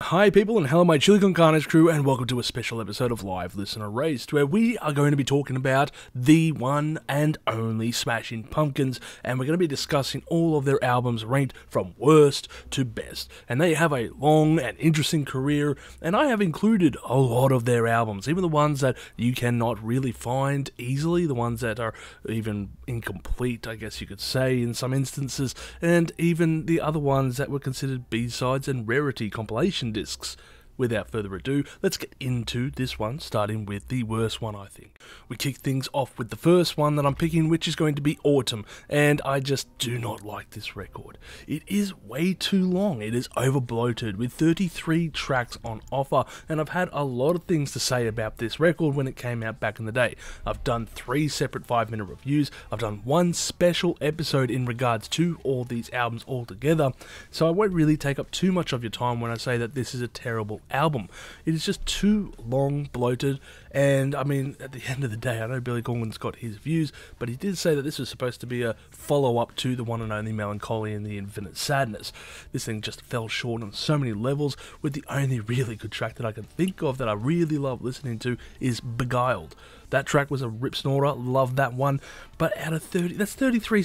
Hi people, and hello my Chili Con Carnage crew, and welcome to a special episode of Live Listener Raised, where we are going to be talking about the one and only Smashing Pumpkins, and we're going to be discussing all of their albums ranked from worst to best. And they have a long and interesting career, and I have included a lot of their albums, even the ones that you cannot really find easily, the ones that are even incomplete, I guess you could say, in some instances, and even the other ones that were considered B-sides and rarity compilation discs. Without further ado, let's get into this one, starting with the worst one, I think. We kick things off with the first one that I'm picking, which is going to be Autumn, and I just do not like this record. It is way too long, it is over-bloated, with 33 tracks on offer, and I've had a lot of things to say about this record when it came out back in the day. I've done 3 separate 5-minute reviews, I've done 1 special episode in regards to all these albums altogether, so I won't really take up too much of your time when I say that this is a terrible album. It is just too long, bloated, and I mean, at the end of the day, I know Billy Corgan's got his views, but he did say that this was supposed to be a follow-up to the one and only Melancholy and the Infinite Sadness. This thing just fell short on so many levels, with the only really good track that I can think of that I really love listening to is Beguiled. That track was a rip snorter, love that one, but out of 30, that's 32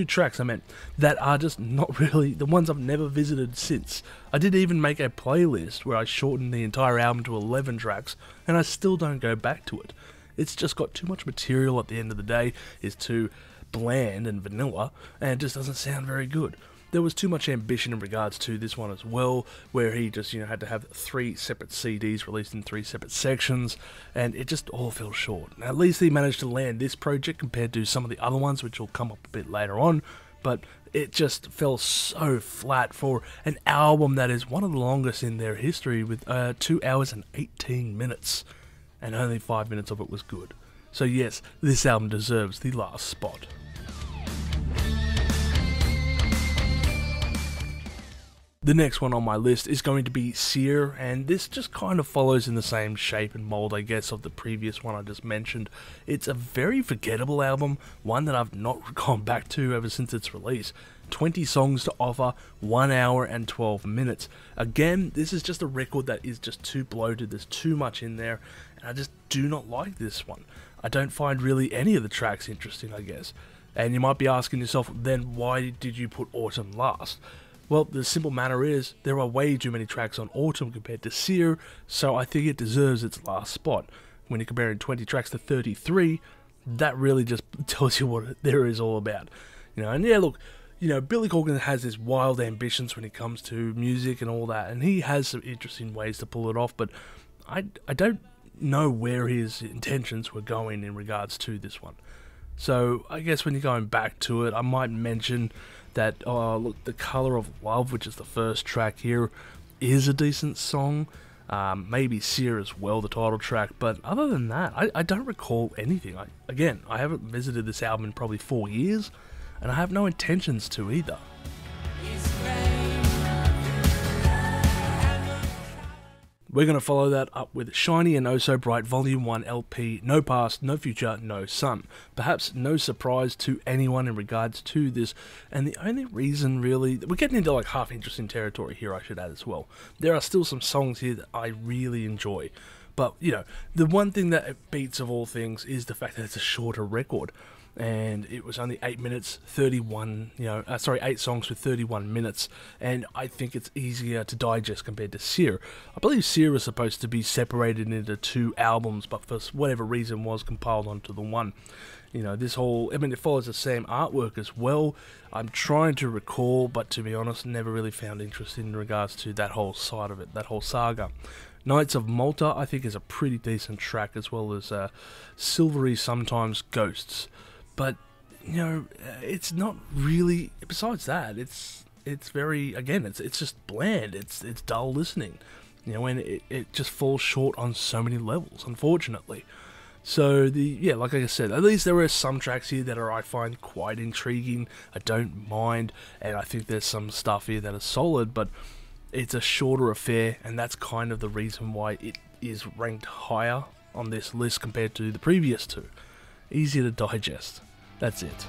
tracks, that are just not really the ones I've never visited since. I did even make a playlist where I shortened the entire album to 11 tracks, and I still don't go back to it. It's just got too much material at the end of the day, it's too bland and vanilla, and it just doesn't sound very good. There was too much ambition in regards to this one as well, where he just, had to have 3 separate CDs released in 3 separate sections, and it just all fell short. Now, at least he managed to land this project compared to some of the other ones, which will come up a bit later on, but it just fell so flat for an album that is one of the longest in their history, with 2 hours and 18 minutes, and only 5 minutes of it was good. So yes, this album deserves the last spot. The next one on my list is going to be Sear, and this just kind of follows in the same shape and mold, I guess, of the previous one I just mentioned. It's a very forgettable album, one that I've not gone back to ever since its release. 20 songs to offer, 1 hour and 12 minutes. Again, this is just a record that is just too bloated, there's too much in there, and I just do not like this one. I don't find really any of the tracks interesting, I guess. And you might be asking yourself, then why did you put Autumn last? Well, the simple matter is, there are way too many tracks on Autumn compared to Sear, so I think it deserves its last spot. When you're comparing 20 tracks to 33, that really just tells you what there is all about. And yeah, look, Billy Corgan has his wild ambitions when it comes to music and all that, and he has some interesting ways to pull it off, but I don't know where his intentions were going in regards to this one. So I guess when you're going back to it, I might mention that, look, The Color of Love, which is the first track here, is a decent song. Maybe Sear as well, the title track, but other than that, I don't recall anything. I haven't visited this album in probably 4 years, and I have no intentions to either. We're going to follow that up with Shiny and Oh So Bright Volume 1 LP, No Past, No Future, No Sun. Perhaps no surprise to anyone in regards to this, and the only reason really, we're getting into like half interesting territory here, I should add as well. There are still some songs here that I really enjoy, but the one thing that it beats of all things is the fact that it's a shorter record. And it was only 8 minutes, 8 songs with 31 minutes, and I think it's easier to digest compared to Sear. I believe Sear was supposed to be separated into 2 albums, but for whatever reason was compiled onto the one. It follows the same artwork as well. I'm trying to recall, but to be honest, never really found interest in regards to that whole side of it, that whole saga. Knights of Malta, I think, is a pretty decent track, as well as Silvery Sometimes Ghosts. But, it's not really, besides that, it's very, again, it's just bland, it's dull listening, and it just falls short on so many levels, unfortunately. So, like I said, at least there are some tracks here that I find quite intriguing, I don't mind, and I think there's some stuff here that is solid, but it's a shorter affair, and that's kind of the reason why it is ranked higher on this list compared to the previous 2. Easier to digest. That's it.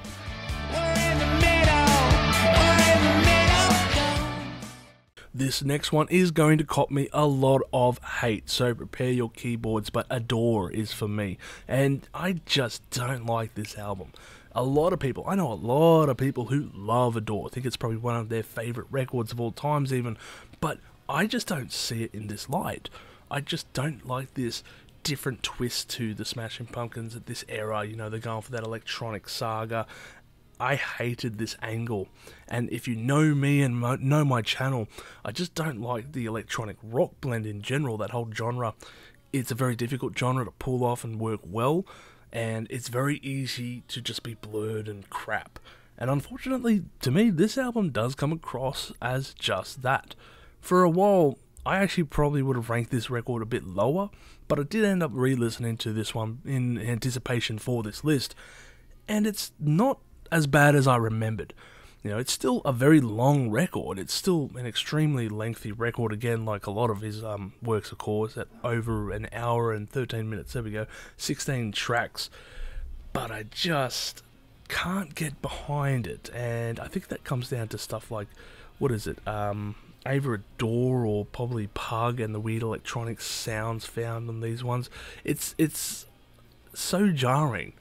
This this next one is going to cop me a lot of hate, so prepare your keyboards, but Adore is for me. And I just don't like this album. I know a lot of people who love Adore. I think it's probably one of their favourite records of all times even, but I just don't see it in this light. I just don't like this different twist to the Smashing Pumpkins at this era. You know, they're going for that electronic saga. I hated this angle, and if you know me and know my channel, I just don't like the electronic rock blend in general, that whole genre. It's a very difficult genre to pull off and work well, and it's very easy to just be blurred and crap. And unfortunately, to me, this album does come across as just that. For a while, I actually probably would have ranked this record a bit lower, but I did end up re-listening to this one in anticipation for this list, and it's not as bad as I remembered. You know, it's still a very long record. It's still an extremely lengthy record, again, like a lot of his works, of course, at over an hour and 13 minutes. There we go, 16 tracks. But I just can't get behind it, and I think that comes down to stuff like, what is it, either Adore or probably Pug and the weird electronic sounds found on these ones. It's so jarring.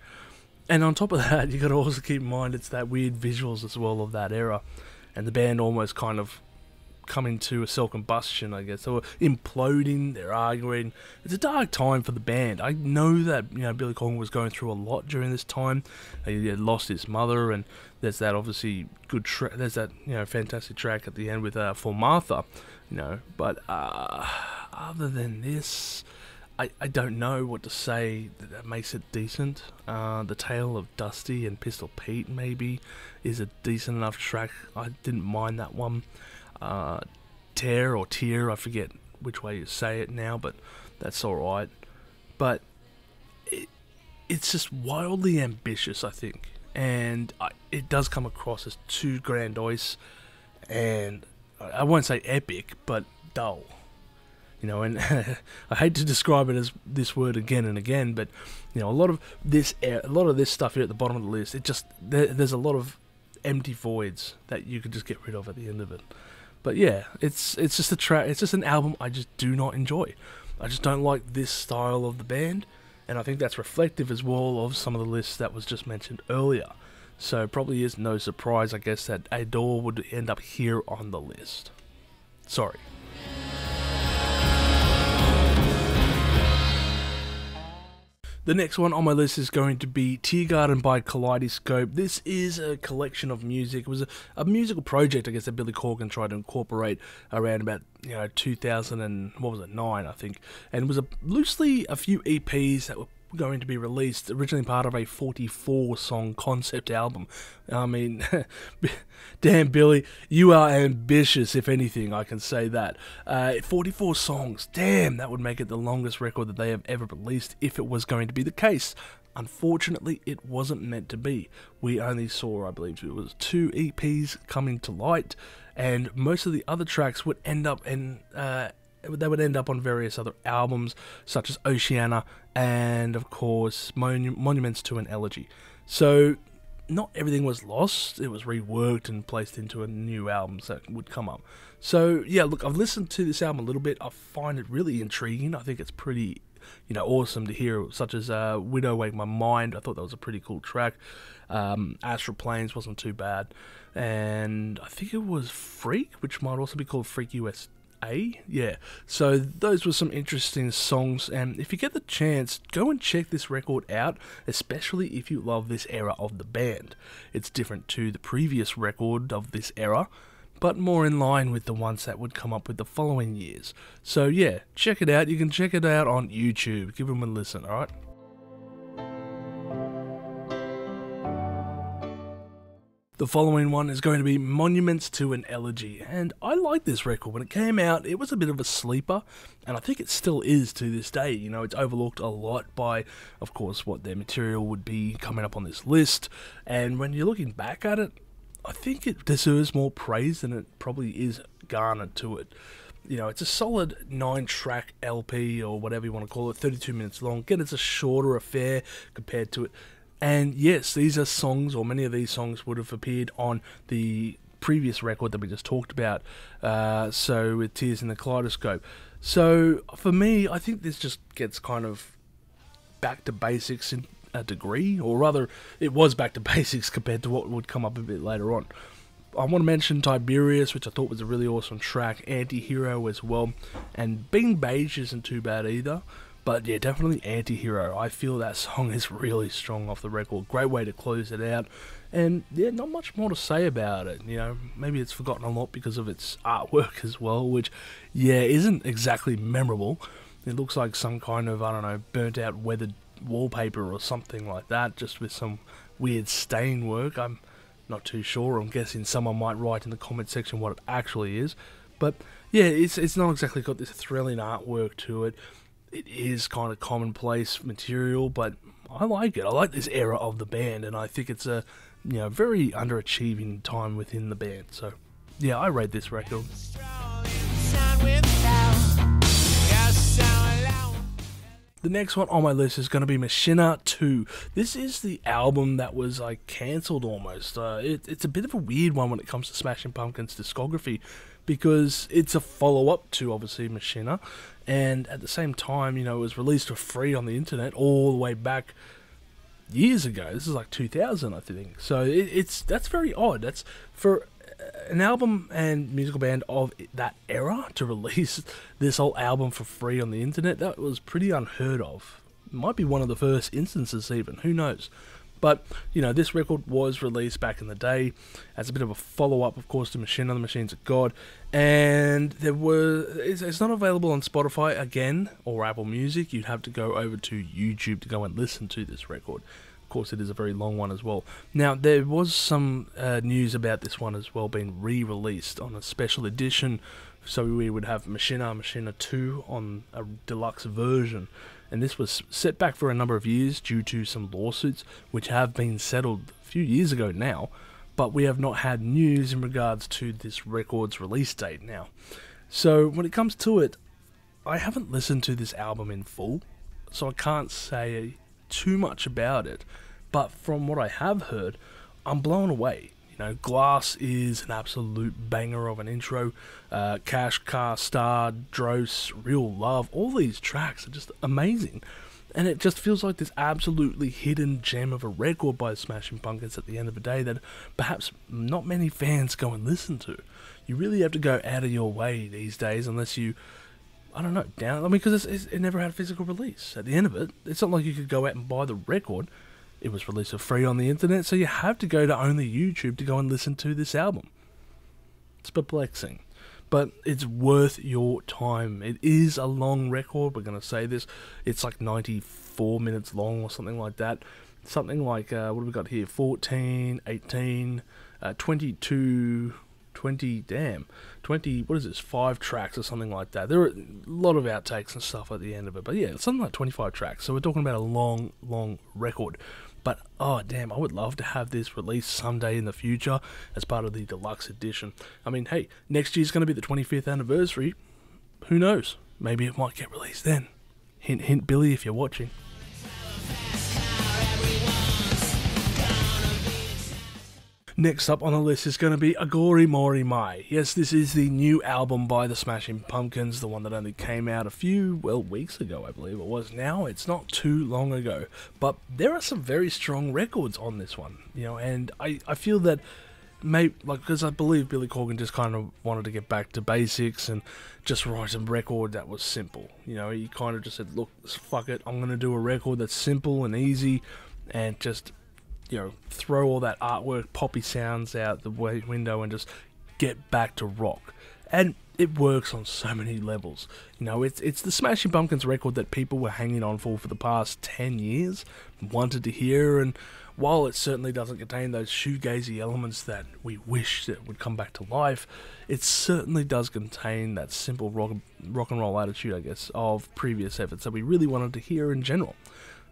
And on top of that, you got to also keep in mind it's that weird visuals as well of that era, and the band almost kind of coming to a self-combustion, I guess. So imploding, they're arguing. It's a dark time for the band. I know that, you know, Billy Corgan was going through a lot during this time. He had lost his mother, and there's that obviously good track. There's that, you know, fantastic track at the end with For Martha, you know. But other than this, I don't know what to say that makes it decent. The Tale of Dusty and Pistol Pete maybe is a decent enough track. I didn't mind that one. Tear or Tear, I forget which way you say it now, but that's alright. But it's just wildly ambitious, I think, and it does come across as too grandiose, and I won't say epic, but dull. You know, and I hate to describe it as this word again and again, but you know, a lot of this stuff here at the bottom of the list, there's a lot of empty voids that you could just get rid of at the end of it. But yeah, it's just a track. It's just an album I just do not enjoy. I just don't like this style of the band, and I think that's reflective as well of some of the lists that was just mentioned earlier. So probably is no surprise, I guess, that Adore would end up here on the list. Sorry. The next one on my list is going to be Teargarden by Kaleidoscope. This is a collection of music. It was a musical project, I guess, that Billy Corgan tried to incorporate around about, you know, 2009, I think. And it was loosely a few EPs that were going to be released, originally part of a 44-song concept album. I mean, damn Billy, you are ambitious, if anything, I can say that. 44 songs, damn, that would make it the longest record that they have ever released if it was going to be the case. Unfortunately, it wasn't meant to be. We only saw, I believe it was 2 EPs coming to light, and most of the other tracks would end up in they would end up on various other albums, such as Oceana and, of course, Monuments to an Elegy. So, not everything was lost. It was reworked and placed into a new albums that would come up. So, yeah, look, I've listened to this album a little bit. I find it really intriguing. I think it's pretty, you know, awesome to hear, such as Widow Wake My Mind. I thought that was a pretty cool track. Astral Planes wasn't too bad. And I think it was Freak, which might also be called Freak USA. Yeah, so those were some interesting songs, and if you get the chance, go and check this record out, especially if you love this era of the band. It's different to the previous record of this era, but more in line with the ones that would come up with the following years. So yeah, check it out. You can check it out on YouTube. Give them a listen, alright? The following one is going to be Monuments to an Elegy, and I like this record. When it came out, it was a bit of a sleeper, and I think it still is to this day. You know, it's overlooked a lot by, of course, what their material would be coming up on this list, and when you're looking back at it, I think it deserves more praise than it probably is garnered to it. You know, it's a solid 9-track LP, or whatever you want to call it, 32 minutes long. Again, it's a shorter affair compared to it. And yes, these are songs, or many of these songs would have appeared on the previous record that we just talked about, so with Tears in the Kaleidoscope. So for me, I think this just gets kind of back to basics in a degree, or rather, it was back to basics compared to what would come up a bit later on. I want to mention Tiberius, which I thought was a really awesome track, Anti-Hero as well, and Being Beige isn't too bad either, but yeah, definitely Anti-Hero. I feel that song is really strong off the record, great way to close it out, and yeah, not much more to say about it, you know, maybe it's forgotten a lot because of its artwork as well, which, yeah, isn't exactly memorable. It looks like some kind of, I don't know, burnt out weathered wallpaper or something like that, just with some weird stain work. I'm not too sure. I'm guessing someone might write in the comment section what it actually is. But yeah, it's not exactly got this thrilling artwork to it. It is kind of commonplace material, but I like it. I like this era of the band, and I think it's a, you know, very underachieving time within the band. So yeah, I rate this record. The next one on my list is going to be Machina 2. This is the album that was like cancelled almost. It's a bit of a weird one when it comes to Smashing Pumpkins' discography, because it's a follow-up to, obviously, Machina, and at the same time, you know, it was released for free on the internet all the way back years ago. This is like 2000, I think. So that's very odd. That's for an album and musical band of that era to release this whole album for free on the internet. That was pretty unheard of. Might be one of the first instances even, who knows. But, you know, this record was released back in the day as a bit of a follow-up, of course, to Machine on the Machines of God. And it's not available on Spotify again, or Apple Music. You'd have to go over to YouTube to go and listen to this record. Of course, it is a very long one as well. Now, there was some news about this one as well being re-released on a special edition. So we would have Machina 2 on a deluxe version. And this was set back for a number of years due to some lawsuits, which have been settled a few years ago now. But we have not had news in regards to this record's release date now. So when it comes to it, I haven't listened to this album in full, so I can't say too much about it, but from what I have heard, I'm blown away. You know, Glass is an absolute banger of an intro. Cash, Car, Star, Dros, Real Love, all these tracks are just amazing, and it just feels like this absolutely hidden gem of a record by the Smashing Pumpkins at the end of the day that perhaps not many fans go and listen to. You really have to go out of your way these days, unless you, I don't know, because it never had a physical release. At the end of it, it's not like you could go out and buy the record. It was released for free on the internet, so you have to go to only YouTube to go and listen to this album. It's perplexing, but it's worth your time. It is a long record, we're going to say this. It's like 94 minutes long or something like that. Something like, what have we got here? 14, 18, 22... 20, what is this, 5 tracks or something like that. There are a lot of outtakes and stuff at the end of it, but yeah, it's something like 25 tracks, so we're talking about a long record. But oh damn, I would love to have this released someday in the future as part of the deluxe edition. I mean, hey, next year's going to be the 25th anniversary. Who knows, maybe it might get released then. Hint hint, Billy, if you're watching. Next up on the list is going to be Agori Mori Mai. Yes, this is the new album by the Smashing Pumpkins, the one that only came out a few, weeks ago, I believe it was now. It's not too long ago. But there are some very strong records on this one, you know, and I feel that, because I believe Billy Corgan just kind of wanted to get back to basics and just write a record that was simple. You know, he kind of just said, look, fuck it, I'm going to do a record that's simple and easy and just, you know, throw all that artwork, poppy sounds out the window and just get back to rock. And it works on so many levels. You know, it's the Smashing Pumpkins record that people were hanging on for the past 10 years, wanted to hear, and while it certainly doesn't contain those shoegazy elements that we wish that would come back to life, it certainly does contain that simple rock and roll attitude, I guess, of previous efforts that we really wanted to hear in general.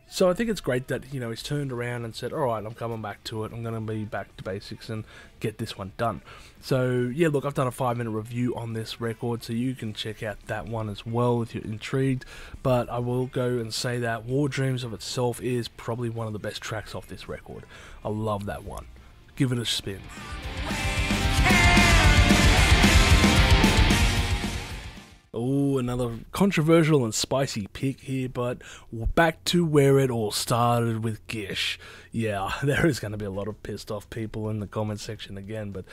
So I think it's great that, you know, he's turned around and said, alright, I'm coming back to it, I'm going to be back to basics and get this one done. So, yeah, look, I've done a 5-minute review on this record, so you can check out that one as well if you're intrigued. But I will go and say that War Dreams of itself is probably one of the best tracks off this record. I love that one. Give it a spin. another controversial and spicy pick here, but back to where it all started with Gish. Yeah, there is going to be a lot of pissed off people in the comment section again, but,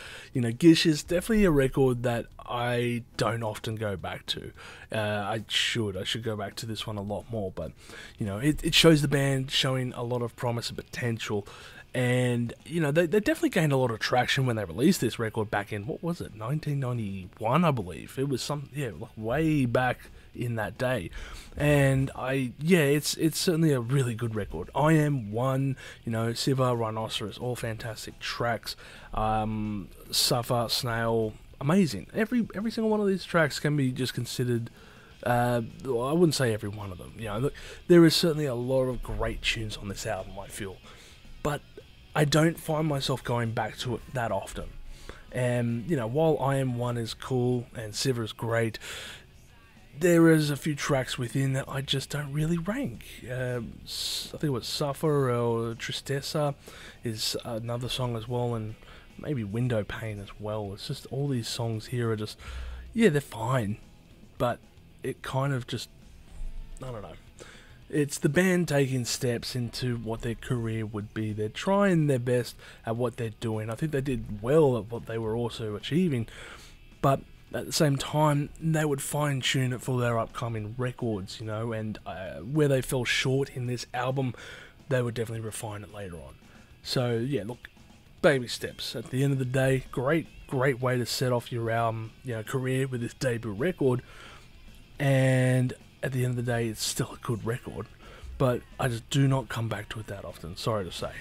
Gish is definitely a record that I don't often go back to. I should go back to this one a lot more, but, it shows the band showing a lot of promise and potential. And, they definitely gained a lot of traction when they released this record back in, 1991, I believe. It was way back in that day. And it's certainly a really good record. I Am One, Siva, Rhinoceros, all fantastic tracks. Suffer, Snail, amazing. Every single one of these tracks can be just considered, I wouldn't say every one of them. There is certainly a lot of great tunes on this album, I feel. But I don't find myself going back to it that often. And, while I Am One is cool and Siva is great, there is a few tracks within that I just don't really rank. I think it was Suffer or Tristessa is another song as well, and maybe Window Pane as well. It's just all these songs here are just, they're fine, but it kind of just, I don't know. It's the band taking steps into what their career would be. They're trying their best at what they're doing. I think they did well at what they were also achieving, but at the same time, they would fine-tune it for their upcoming records, and where they fell short in this album, they would definitely refine it later on. So, look, baby steps. At the end of the day, great way to set off your album, career with this debut record, and at the end of the day, it's still a good record, but I just do not come back to it that often, sorry to say.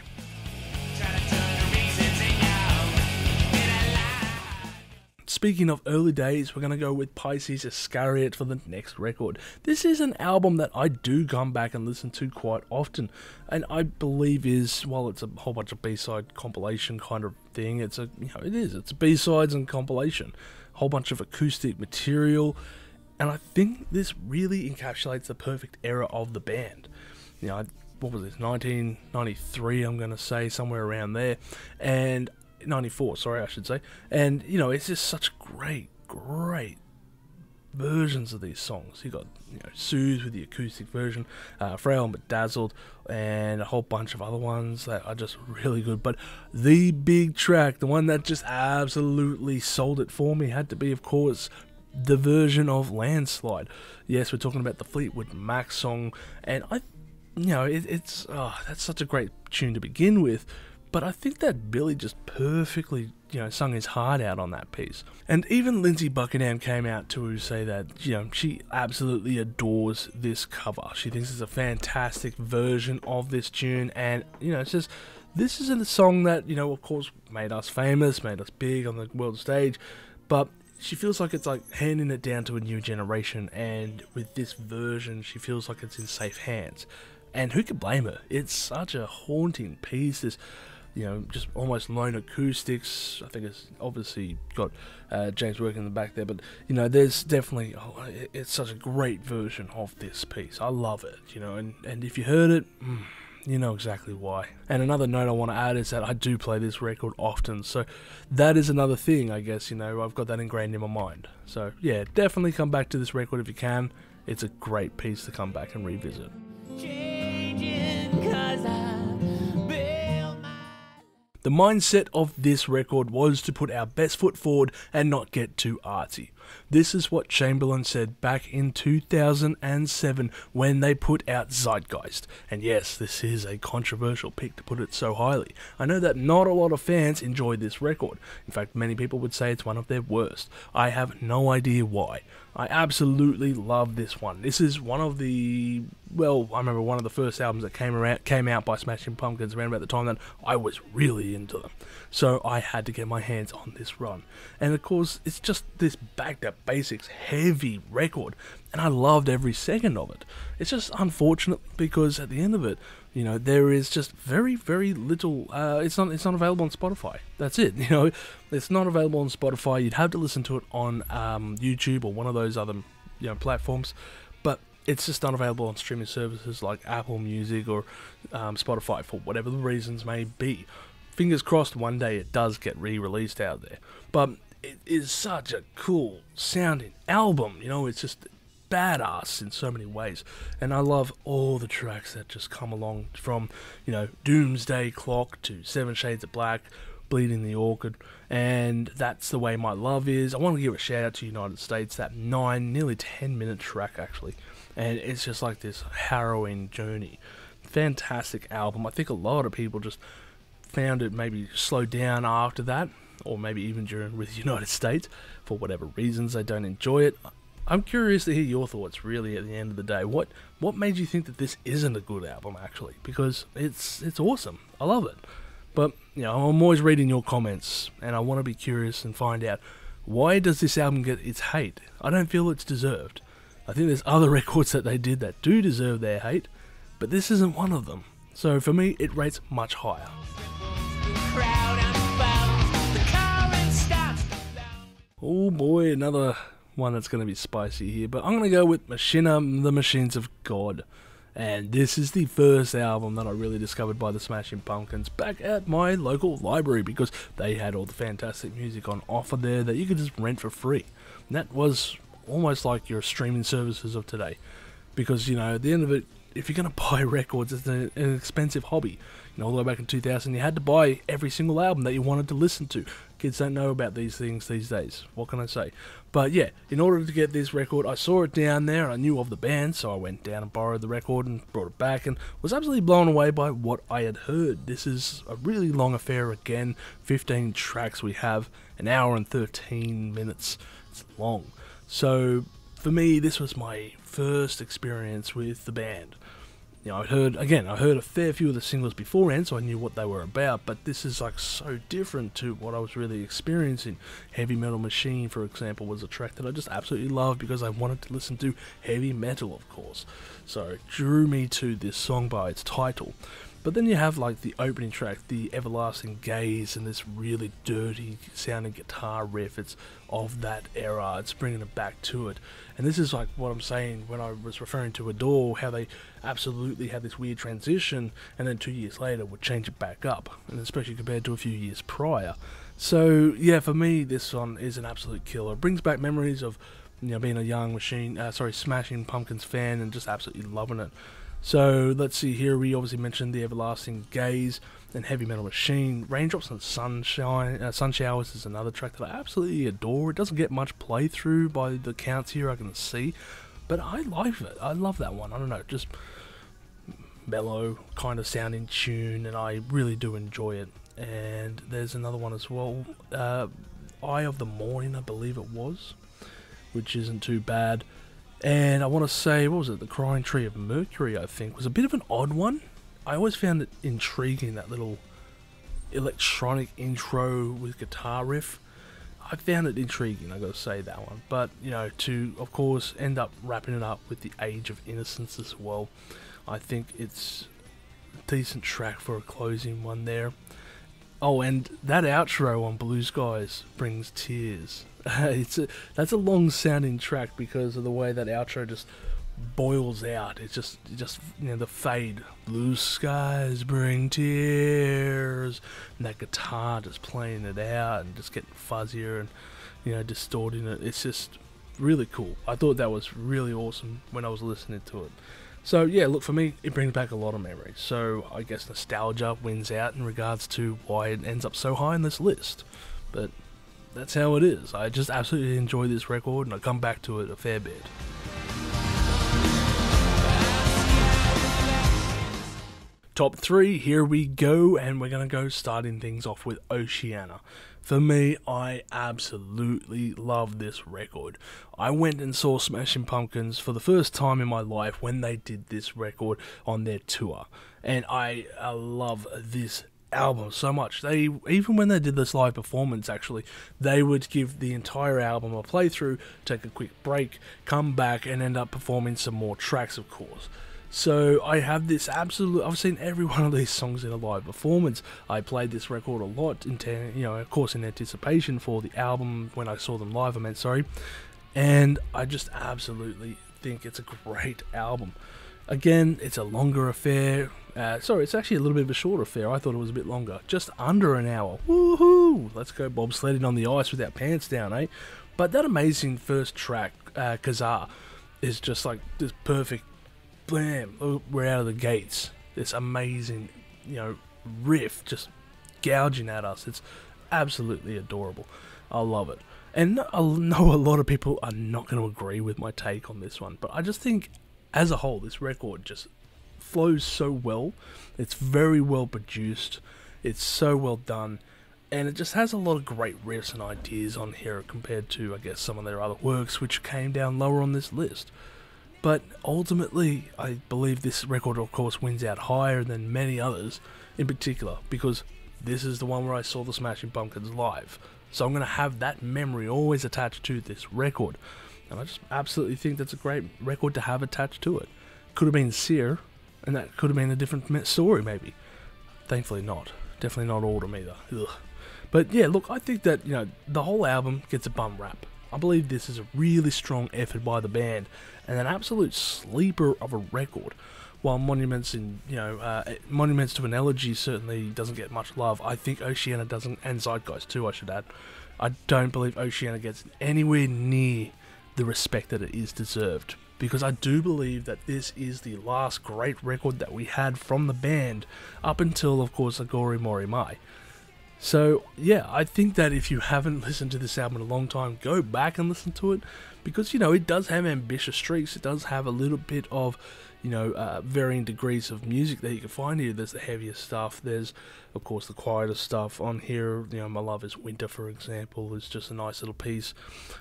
Speaking of early days, we're going to go with Pisces Iscariot for the next record. This is an album that I do come back and listen to quite often, and I believe it's a whole bunch of B-side compilation kind of thing. It's a B-sides and compilation, a whole bunch of acoustic material. And I think this really encapsulates the perfect era of the band. What was this, 1993, I'm going to say, somewhere around there. And 94, sorry, I should say. And, it's just such great versions of these songs. You got, Soothe with the acoustic version, Frail and Bedazzled, and a whole bunch of other ones that are just really good. But the big track, the one that just absolutely sold it for me, had to be, of course, the version of Landslide. Yes, we're talking about the Fleetwood Mac song, and that's such a great tune to begin with, but I think that Billy just perfectly, sung his heart out on that piece. And even Lindsey Buckingham came out to say that, she absolutely adores this cover. She thinks it's a fantastic version of this tune, and, it's just, this is a song that, of course, made us famous, made us big on the world stage, but she feels like it's like handing it down to a new generation, and with this version, she feels like it's in safe hands. And who can blame her? It's such a haunting piece. This, just almost lone acoustics. I think it's obviously got James working in the back there, but there's definitely it's such a great version of this piece. I love it, and if you heard it. You know exactly why. And another note I want to add is that I do play this record often, so that is another thing, I guess, I've got that ingrained in my mind. So yeah, definitely come back to this record if you can. It's a great piece to come back and revisit. The mindset of this record was to put our best foot forward and not get too artsy. This is what Chamberlain said back in 2007 when they put out Zeitgeist. And yes, this is a controversial pick to put it so highly. I know that not a lot of fans enjoy this record. In fact, many people would say it's one of their worst. I have no idea why. I absolutely love this one. This is one of the, I remember one of the first albums that came out by Smashing Pumpkins around about the time that I was really into them. So I had to get my hands on this run. And of course, it's just this back to basics heavy record, and I loved every second of it. It's just unfortunate because at the end of it, there is just very, very little. It's not available on Spotify. That's it. It's not available on Spotify. You'd have to listen to it on YouTube or one of those other platforms, but it's just not available on streaming services like Apple Music or Spotify for whatever the reasons may be. Fingers crossed one day it does get re-released out there. But it is such a cool sounding album. It's just badass in so many ways. And I love all the tracks that just come along from, you know, Doomsday Clock to Seven Shades of Black, Bleeding the Orchid, and That's the Way My Love Is. I want to give a shout out to United States, that 9, nearly 10-minute track actually, and it's just like this harrowing journey. Fantastic album. I think a lot of people just found it maybe slowed down after that, or maybe even during with United States, for whatever reasons they don't enjoy it. I'm curious to hear your thoughts really at the end of the day. What made you think that this isn't a good album actually? Because it's awesome. I love it. But, you know, I'm always reading your comments, and I want to be curious and find out, why does this album get its hate? I don't feel it's deserved. I think there's other records that they did that do deserve their hate, but this isn't one of them. So for me, it rates much higher. Oh boy, another one that's going to be spicy here, but I'm going to go with Machina, the Machines of God. And this is the first album that I really discovered by the Smashing Pumpkins back at my local library, because they had all the fantastic music on offer there that you could just rent for free. And that was almost like your streaming services of today, because, you know, at the end of it, if you're going to buy records, it's an expensive hobby. You know, all the way back in 2000, you had to buy every single album that you wanted to listen to. Kids don't know about these things these days. What can I say? But yeah, in order to get this record, I saw it down there. I knew of the band, so I went down and borrowed the record and brought it back, and was absolutely blown away by what I had heard. This is a really long affair again. 15 tracks we have, an hour and 13 minutes. It's long. So for me, this was my first experience with the band. You know, I heard a fair few of the singles beforehand, so I knew what they were about, but this is like so different to what I was really experiencing. Heavy Metal Machine, for example, was a track that I just absolutely loved because I wanted to listen to heavy metal, of course. So it drew me to this song by its title. But then you have like the opening track, the Everlasting Gaze, and this really dirty sounding guitar riff. It's of that era, it's bringing it back to it. And this is like what I'm saying when I was referring to Adore, how they absolutely had this weird transition, and then 2 years later would change it back up, and especially compared to a few years prior. So yeah, for me, this song is an absolute killer. It brings back memories of, you know, being a young Smashing Pumpkins fan and just absolutely loving it. So let's see here, we obviously mentioned the Everlasting Gaze and Heavy Metal Machine. Raindrops and Sun Showers is another track that I absolutely adore. It doesn't get much playthrough by the counts here I can see, but I like it. I love that one. I don't know, just mellow kind of sounding tune, and I really do enjoy it. And there's another one as well, Eye of the Morning, I believe it was, which isn't too bad. And I want to say, what was it, The Crying Tree of Mercury, I think, was a bit of an odd one. I always found it intriguing, that little electronic intro with guitar riff. I found it intriguing, I gotta say that one. But, you know, to, of course, end up wrapping it up with the Age of Innocence as well, I think it's a decent track for a closing one there. Oh, and that outro on Blue Skies brings tears. That's a long sounding track because of the way that outro just boils out. It's just you know, the fade. Blue skies bring tears, and that guitar just playing it out and just getting fuzzier and, you know, distorting it. It's just really cool. I thought that was really awesome when I was listening to it. So yeah, look, for me, it brings back a lot of memories. So I guess nostalgia wins out in regards to why it ends up so high on this list. But that's how it is. I just absolutely enjoy this record, and I come back to it a fair bit. Top 3, here we go, and we're going to go starting things off with Oceania. For me, I absolutely love this record. I went and saw Smashing Pumpkins for the first time in my life when they did this record on their tour, and I love this album so much. They, even when they did this live performance, actually, they would give the entire album a playthrough, take a quick break, come back, and end up performing some more tracks, of course. So I have this absolute, I've seen every one of these songs in a live performance. I played this record a lot, of course in anticipation for the album when I saw them live, and I just absolutely think it's a great album. Again, it's a longer affair. It's actually a little bit of a shorter affair. I thought it was a bit longer. Just under an hour. Woohoo! Let's go bobsledding on the ice with our pants down, eh? But that amazing first track, Kazaa, is just like this perfect blam. We're out of the gates. This amazing, riff just gouging at us. It's absolutely adorable. I love it. And I know a lot of people are not going to agree with my take on this one, but I just think as a whole, this record just flows so well. It's very well produced. It's so well done. And it just has a lot of great riffs and ideas on here compared to, I guess, some of their other works which came down lower on this list. But ultimately, I believe this record, of course, wins out higher than many others, in particular, because this is the one where I saw the Smashing Pumpkins live. So I'm going to have that memory always attached to this record. And I just absolutely think that's a great record to have attached to it. Could have been Sear, and that could have been a different story, maybe. Thankfully not. Definitely not Autumn either. Ugh. But yeah, look, I think that, the whole album gets a bum rap. I believe this is a really strong effort by the band, and an absolute sleeper of a record. While Monuments Monuments to an Elegy certainly doesn't get much love, I think Oceania doesn't, and Zeitgeist too, I should add. I don't believe Oceania gets anywhere near the respect that it is deserved, because I do believe that this is the last great record that we had from the band, up until, of course, Agori Mori Mai. So, yeah, I think that if you haven't listened to this album in a long time, go back and listen to it, because, it does have ambitious streaks. It does have a little bit of, varying degrees of music that you can find here. There's the heavier stuff. There's, of course, the quieter stuff on here. My Love is Winter, for example, is just a nice little piece.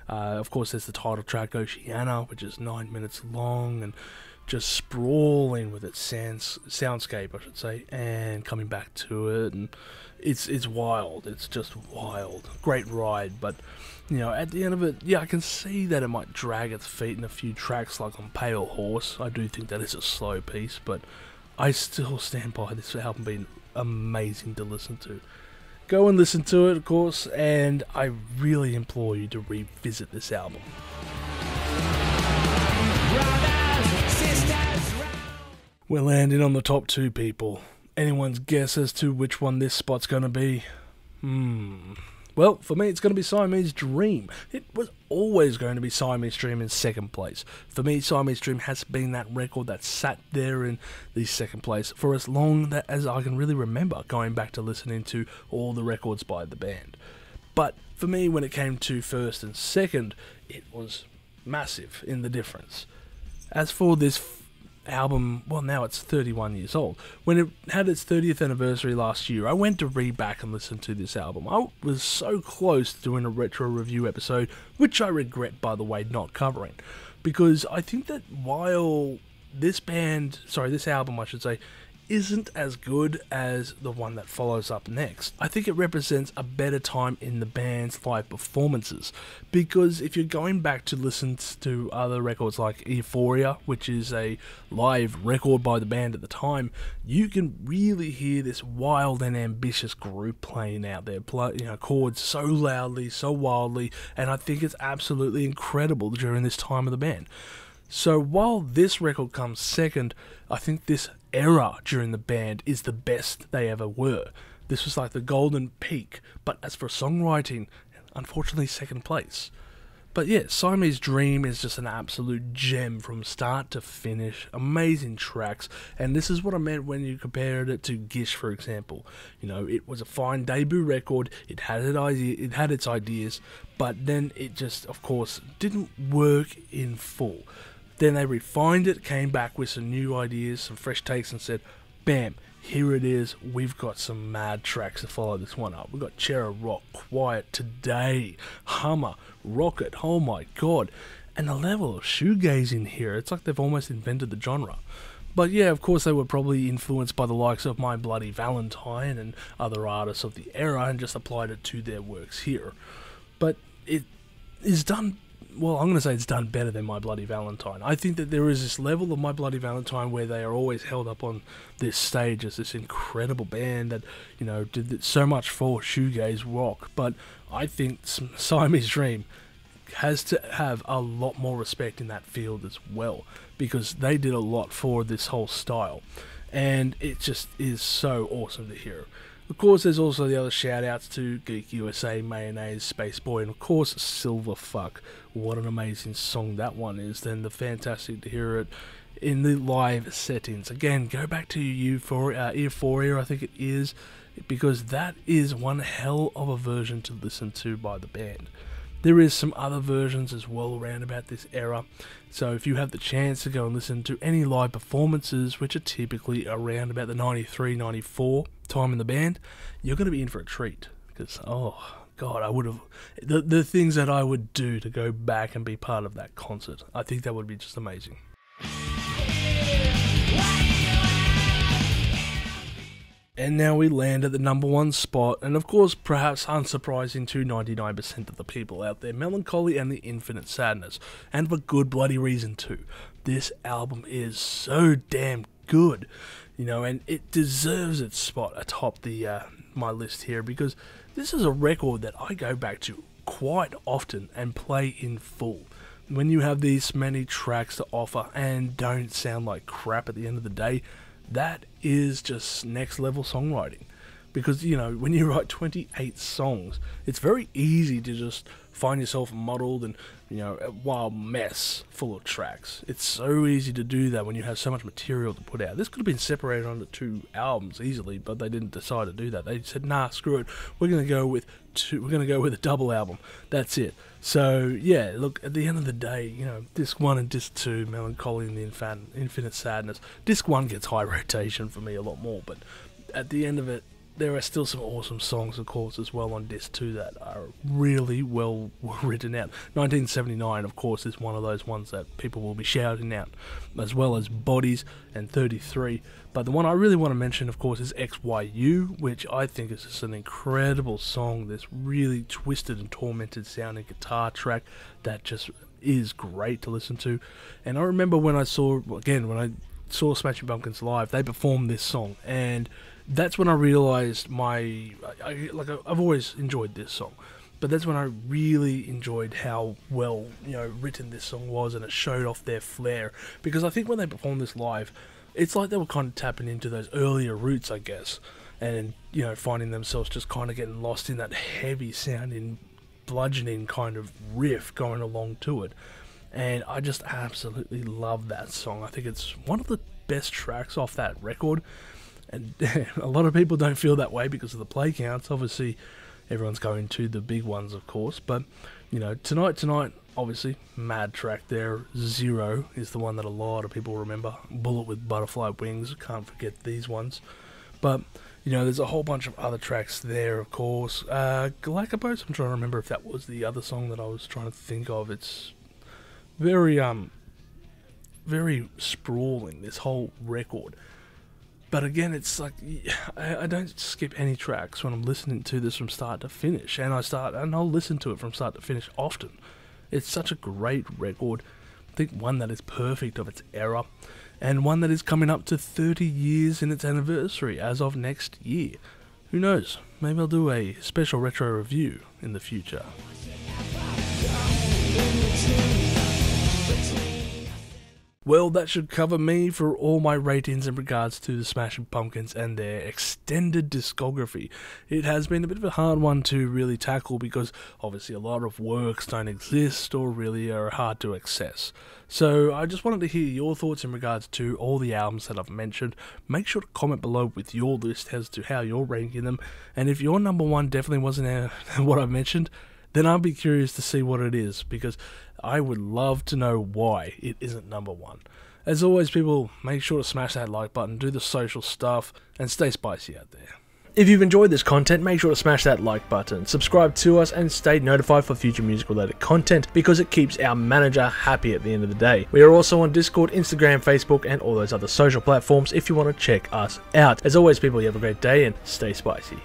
Of course, there's the title track, Oceania, which is 9 minutes long and just sprawling with its soundscape, I should say, and coming back to it, and it's wild. It's just wild. Great ride, but at the end of it, yeah, I can see that it might drag its feet in a few tracks, like on Pale Horse. I do think that is a slow piece, but I still stand by this album being amazing to listen to. Go and listen to it, of course, and I really implore you to revisit this album. We're landing on the top two, people. Anyone's guess as to which one this spot's going to be? Well, for me, it's going to be Siamese Dream. It was always going to be Siamese Dream in second place. For me, Siamese Dream has been that record that sat there in the second place for as long as I can really remember, going back to listening to all the records by the band. But for me, when it came to first and second, it was massive in the difference. As for this album, well, now it's 31 years old. When it had its 30th anniversary last year, I went to back and listen to this album. I was so close to doing a retro review episode, which I regret, by the way, not covering, because I think that while this album, I should say, isn't as good as the one that follows up next, I think it represents a better time in the band's live performances, because if you're going back to listen to other records like Euphoria, which is a live record by the band at the time, you can really hear this wild and ambitious group playing out there, chords so loudly, so wildly, and I think it's absolutely incredible during this time of the band. So while this record comes second, I think this era during the band is the best they ever were. This was like the golden peak, but as for songwriting, unfortunately second place. But yeah, Siamese Dream is just an absolute gem from start to finish. Amazing tracks, and this is what I meant when you compared it to Gish, for example. It was a fine debut record, it had its ideas, but then it just, of course, didn't work in full. Then they refined it, came back with some new ideas, some fresh takes, and said, bam, here it is. We've got some mad tracks to follow this one up. We've got Chera Rock, Quiet, Today, Hummer, Rocket, oh my god. And the level of shoegaze in here, it's like they've almost invented the genre. But yeah, of course they were probably influenced by the likes of My Bloody Valentine and other artists of the era and just applied it to their works here. But it is done, well, I'm going to say it's done better than My Bloody Valentine. I think that there is this level of My Bloody Valentine where they are always held up on this stage as this incredible band that, did so much for shoegaze rock. But I think Siamese Dream has to have a lot more respect in that field as well, because they did a lot for this whole style. And it just is so awesome to hear. Of course, there's also the other shout-outs to Geek USA, Mayonnaise, Space Boy, and of course, Silver Fuck. What an amazing song that one is. Then the fantastic to hear it in the live settings. Again, go back to Euphoria, I think it is, because that is one hell of a version to listen to by the band. There is some other versions as well around about this era, so if you have the chance to go and listen to any live performances, which are typically around about the 93, 94 time in the band, you're going to be in for a treat, because, oh God, I would have, the things that I would do to go back and be part of that concert, I think that would be just amazing. And now we land at the #1 spot, and of course, perhaps unsurprising to 99% of the people out there, Melancholy and the Infinite Sadness, and for good bloody reason too. This album is so damn good, you know, and it deserves its spot atop the my list here, because this is a record that I go back to quite often and play in full. When you have these many tracks to offer and don't sound like crap at the end of the day, that is just next level songwriting. Because, you know, when you write 28 songs, it's very easy to just find yourself muddled and, you know, a wild mess full of tracks. It's so easy to do that when you have so much material to put out. This could have been separated onto 2 albums easily, but they didn't decide to do that. They said, nah, screw it. We're going to go with a double album. That's it. So, yeah, look, at the end of the day, you know, Disc 1 and Disc 2, Melancholy and the Infinite Sadness. Disc 1 gets high rotation for me a lot more, but at the end of it, there are still some awesome songs, of course, as well on Disc 2 that are really well written out. 1979, of course, is one of those ones that people will be shouting out, as well as Bodies and 33. But the one I really want to mention, of course, is XYU, which I think is just an incredible song. This really twisted and tormented sounding guitar track that just is great to listen to. And I remember when I saw Smashing Pumpkins live, they performed this song, and that's when I realised I've always enjoyed this song, but that's when I really enjoyed how well, you know, written this song was, and it showed off their flair. Because I think when they performed this live, it's like they were kind of tapping into those earlier roots, I guess, and, you know, finding themselves just kind of getting lost in that heavy sounding, bludgeoning kind of riff going along to it. And I just absolutely love that song. I think it's one of the best tracks off that record. And a lot of people don't feel that way because of the play counts. Obviously, everyone's going to the big ones, of course. But, you know, Tonight, obviously, mad track there. Zero is the one that a lot of people remember. Bullet with Butterfly Wings, can't forget these ones. But, you know, there's a whole bunch of other tracks there, of course. Galactopus, I'm trying to remember if that was the other song that I was trying to think of. It's very sprawling, this whole record. But again, it's like, I don't skip any tracks when I'm listening to this from start to finish, and I'll listen to it from start to finish often. It's such a great record. I think one that is perfect of its era, and one that is coming up to 30 years in its anniversary as of next year. Who knows? Maybe I'll do a special retro review in the future. Well, that should cover me for all my ratings in regards to the Smashing Pumpkins and their extended discography. It has been a bit of a hard one to really tackle because obviously a lot of works don't exist or really are hard to access. So I just wanted to hear your thoughts in regards to all the albums that I've mentioned. Make sure to comment below with your list as to how you're ranking them, and if your number one definitely wasn't what I mentioned, then I'll be curious to see what it is, because I would love to know why it isn't number one. As always, people, make sure to smash that like button, do the social stuff, and stay spicy out there. If you've enjoyed this content, make sure to smash that like button, subscribe to us, and stay notified for future music-related content, because it keeps our manager happy at the end of the day. We are also on Discord, Instagram, Facebook, and all those other social platforms if you want to check us out. As always, people, you have a great day, and stay spicy.